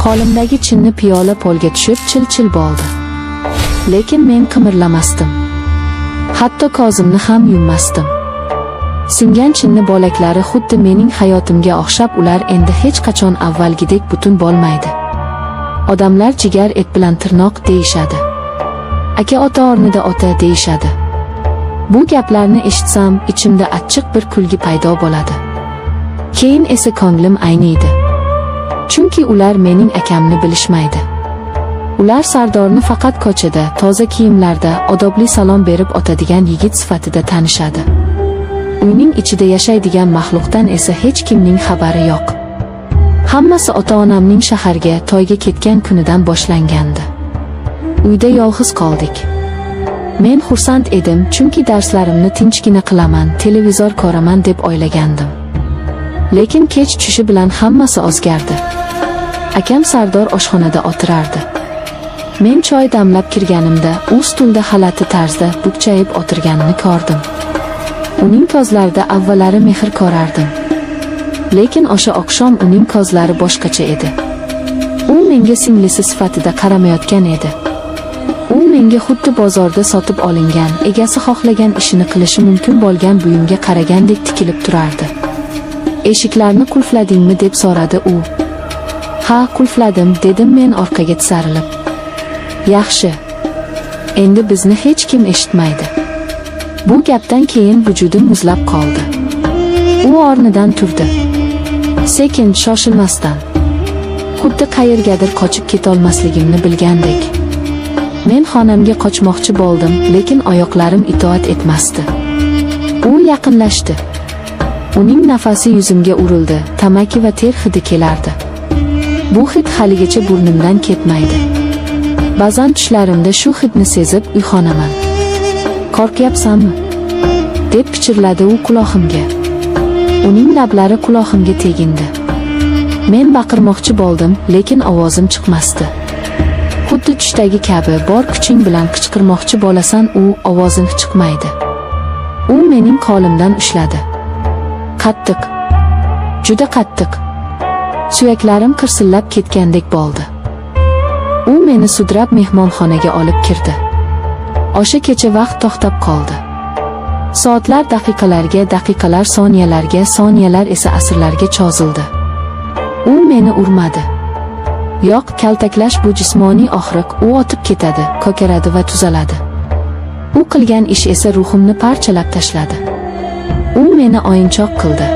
Qo'limdagi chinni piyola polga tushib chil-chil bo'ldi. Lekin men qimirlamasdim. Hatto ko'zimni ham yummasdim. Singan chinni bo'laklari xuddi mening hayotimga o'xshab, ular endi hech qachon avvalgidek butun bo'lmaydi. Odamlar jigar et bilan tirnoq deyishadi. Aka ota o'rnida ota deyishadi. Bu gaplarni eshitsam, ichimda achchiq bir kulgi paydo bo'ladi. Keyin esa ko'nglim ayniydi. Chunki ular mening akamni bilishmaydi. Ular Sardorni faqat ko'chada, toza kiyimlarda, odobli salom berib o'tadigan yigit sifatida tanishadi. Uyning ichida yashaydigan maxluqdan esa hech kimning xabari yo'q. Hammasi ota-onamning shaharga, to'yga ketgan kunidan boshlangandi. Uyda yolg'iz qoldik. Men xursand edim, chunki darslarimni tinchgina qilaman, televizor ko'raman deb o'ylagandim. Lekin kech tushishi bilan hammasi o'zgardi. Akam Sardor oshxonada o'tirardi. Men choy damlab kirganimda, u stulda xalati tarzda bukchayib o'tirganini ko'rdim. Uning ko'zlarida avvallari mehr ko'rardim. Lekin o'sha oqshom uning ko'zlari boshqacha edi. U menga singlisi sifatida qaramayotgan edi. U menga xuddi bozorda sotib olingan, egasi xohlagan ishini qilishi mumkin bo'lgan buyumga qaragandek tikilib turardi. Eshiklarni qulfladingmi deb so'radi u. Ha, qulfladim, dedim men orqaga tisarilib. Yaxshi. Endi bizni hech kim eshitmaydi. Bu gapdan keyin vujudim muzlab qoldi. U o'rnidan turdi. Sekin, shoshilmasdan. Xuddi qayergadir qochib ketolmasligimni bilgandek. Men xonamga qochmoqchi bo'ldim, lekin oyoqlarim itoat etmasdi. U yaqinlashdi. Uning nafasi yuzimga urildi, tamaki va ter hidi kelardi. Bu hid haligacha burnimdan ketmaydi. Ba'zan tushlarimda shu hidni sezib uyg'onaman. Qo'rqyapsanmi? deb pichirladi u quloqimga. Uning lablari quloqimga tegindi. Men baqirmoqchi bo'ldim, lekin ovozim chiqmasdi. Xuddi tushdagi kabi bor kuching bilan qichqirmoqchi bo'lasan, u ovozing chiqmaydi. U mening qo'limdan ushladi. Qattiq. Juda qattiq. Suyaklarim qirsillab ketgandek bo'ldi. U meni sudrab mehmonxonaga olib kirdi. O'sha kecha vaqt to'xtab qoldi. Soatlar daqiqalarga, daqiqalar soniyalarga, soniyalar esa asrlarga cho'zildi. U meni urmadi. Yo'q, kaltaklash bu jismoniy og'riq, u o'tib ketadi, ko'karadi va tuzaladi. U qilgan ish esa ruhimni parchalab tashladi. U meni o'yinchoq qildi.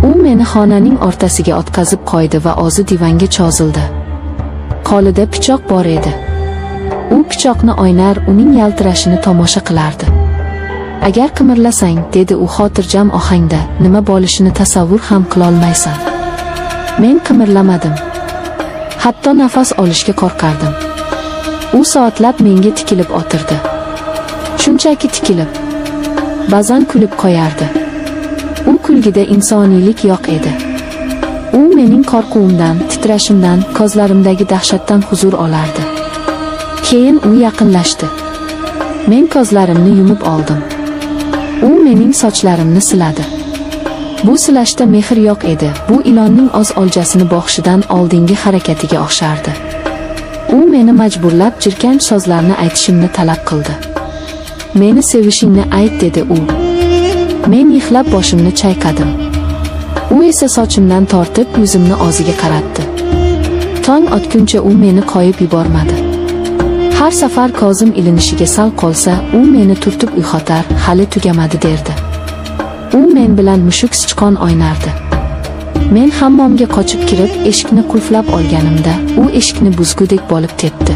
U meni xonaning o'rtasiga o'tkazib qo'ydi va o'zi divanga cho'zildi. Qo'lida pichoq bor edi. U pichoqni o'ynar, uning yaltirashini tomosha qilardi. Agar qimirlasang, dedi u xotirjam ohangda, nima bo'lishini tasavvur ham qilolmaysan. Men qimirlamadim. Hatto nafas olishga qo'rqardim. U soatlab menga tikilib o'tirdi. Shunchaki tikilib. Ba'zan kulib qo'yardi. U kulgida insoniylik yo'q edi. U mening qo'rquvimdan, titrashimdan, ko'zlarimdagi dahshatdan huzur olardi. Keyin u yaqinlashdi. Men ko'zlarimni yumib oldim. U mening sochlarimni siladi. Bu silashda mehr yo'q edi. Bu ilonning o'z oljasini boqishidan oldingi harakatiga o'xshardi. U meni majburlab jirkanch so'zlarni aytishimni talab qildi. Meni sevishingni ayt, dedi u. Men yig'lab boshimni chayqadim. U esa sochimdan tortib yuzimni o'ziga qaratdi. Tong otguncha u meni qo'yib yubormadi. Har safar ko'zim ilinishiga sal qolsa, u meni turtib uyg'otar, hali tugamadi derdi. U men bilan mushuk sichqon o'ynardi. Men hammomga qochib kirib, eshikni qulflab olganimda, u eshikni buzgudek bo'lib tepdi.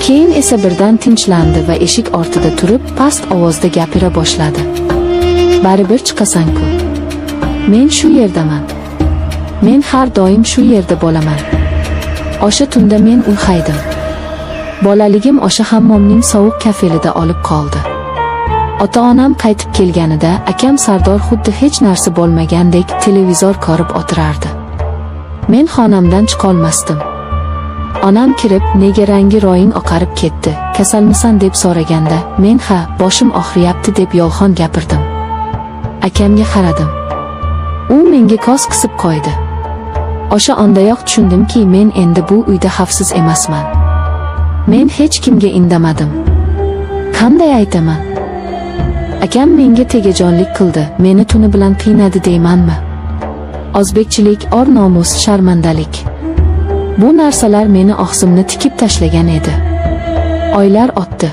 Keyin esa birdan tinchlandi va eshik ortida turib, past ovozda gapira boshladi. Baribir chiqasan-ku. Men shu yerdaman. Men har doim shu yerda bo'laman. O'sha tunda men uyg'aydim. Bolaligim o'sha hammomning sovuq kafelida olib qoldi. Ota-onam qaytib kelganida akam Sardor xuddi hech narsa bo'lmagandek televizor ko'rib o'tirardi. Men xonamdan chiqolmasdim. Onam kirib, nega rangi ro'ying oqarib ketdi, kasalmisan deb so'raganda, men ha, boshim og'riyapti deb yolg'on gapirdim. Akamga qaradim. U menga ko'z qisib qo'ydi. O'sha ondayoq tushundimki, men endi bu uyda xavfsiz emasman. Men hech kimga indamadim. Qanday aytaman? Akam menga tegajonlik qildi, meni tuni bilan qiynadi deymanmi? O'zbekchilik, or nomus, sharmandalik. Bu narsalar meni og'zimni tikib tashlagan edi. Oylar o'tdi.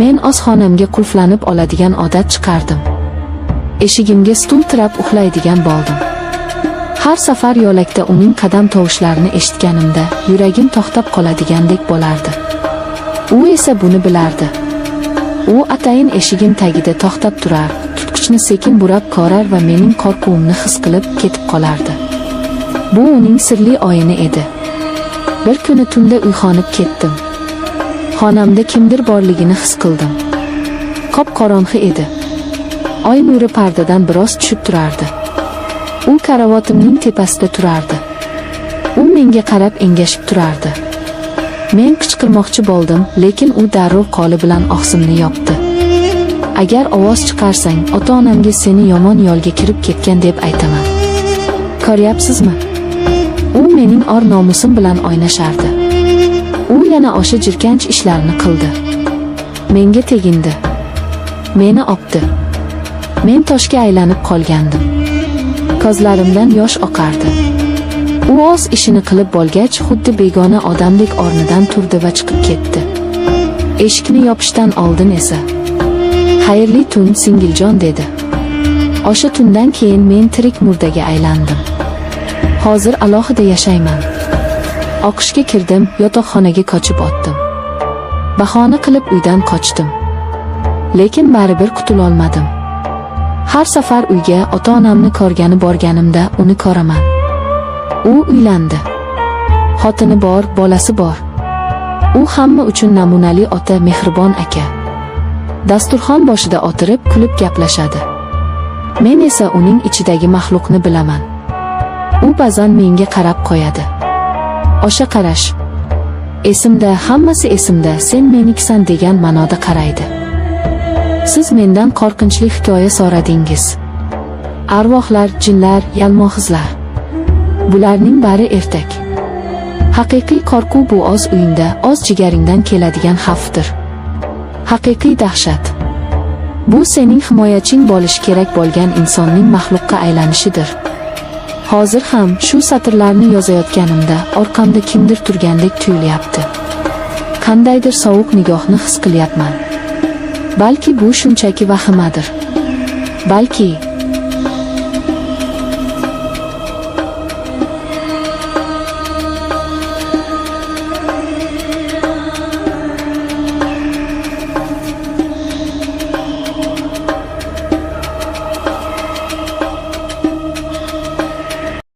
Men o'z xonamga qulflanib oladigan odat chiqardim. Eshigimga stul tirab uxlaydigan bo'ldim. Har safar yo'lakda uning qadam tovushlarini eshitganimda yuragim to'xtab qoladigandek bo'lardi. U esa buni bilardi. U atayin eshigim tagida to'xtab turar, tutqichni sekin burab ko'rar va mening qo'rquvimni his qilib ketib qolardi. Bu uning sirli oyini edi. Bir kuni tunda uyg'onib ketdim. Xonamda kimdir borligini his qildim. Qop-qorong'i edi. Oy nuri pardadan biroz tushib turardi. U karavotimning tepasida turardi. U menga qarab engashib turardi. Men qichqirmoqchi bo'ldim, lekin u darrov qo'li bilan og'zimni yopdi. Agar ovoz chiqarsang, ota-onamga seni yomon yo'lga kirib ketgan deb aytaman. Ko'ryapsizmi? U mening or nomusim bilan o'ynashardi. U yana o'sha jirkanch ishlarni qildi. Menga tegindi. Meni opdi. Men toshga aylanib qolgandim. Ko'zlarimdan yosh oqardi. U o'z ishini qilib bo'lgach, xuddi begona odamdek o'rnidan turdi va chiqib ketdi. Eshikni yopishdan oldin esa, "Xayrli tun, singiljon" dedi. O'sha tundan keyin men tirik murdaga aylandim. Hozir alohida yashayman. O'qishga kirdim, yotoqxonaga qochib o'tdim. Bahona qilib uydan qochdim. Lekin baribir qutula olmadim. Har safar uyga ota-onamni ko'rgani borganimda uni ko'raman. U uylandi. Xotini bor, bolasi bor. U hamma uchun namunali ota, mehribon aka. Dasturxon boshida o'tirib, kulib gaplashadi. Men esa uning ichidagi maxluqni bilaman. U ba'zan menga qarab qo'yadi. O'sha qarash. Esimda, hammasi esimda, sen menikisan degan ma'noda qaraydi. Siz mendan qo'rqinchli hikoya so'radingiz. Arvohlar, jinlar, yalmohizlar. Bularning bari ertak. Haqiqiy qo'rquv bu o'z uyingda, o'z jigaringdan keladigan xavfdir. Haqiqiy dahshat. Bu sening himoyaching bo'lishi kerak bo'lgan insonning maxluqqa aylanishidir. Hozir ham shu satrlarni yozayotganimda orqamda kimdir turgandek tuyulyapti. Qandaydir sovuq nigohni his qilyapman. Balki bu shunchaki vahimadir. Balki